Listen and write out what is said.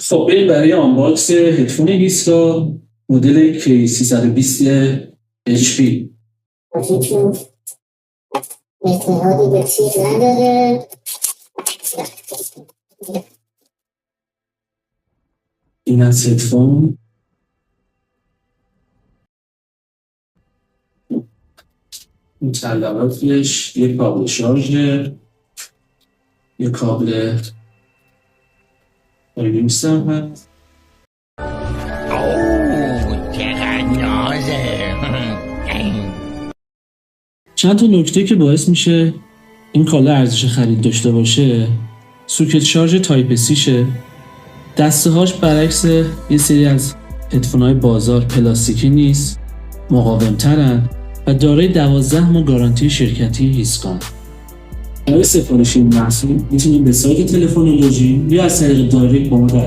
خب بریم برای آنباکس هدفون هیسکا مدل K320 HP. چون اعتقادی به چیز نداره. این از هدفون. این تلقاتش یک کابل شارژر، یک کابل آیرینکس هم هست. چقدر نازه. چند تا نکته که باعث میشه این کالا ارزش خرید داشته باشه: سوکت شارژ تایپ سی شه، دسته هاش برعکس یه سری از هدفون های بازار پلاستیکی نیست، مقاوم ترن و دارای 12 ماه گارانتی شرکتی هیسکان. برای سفارش این محصول میتونید به سایت تلفنولوژی یا از طریق دایرکت با ما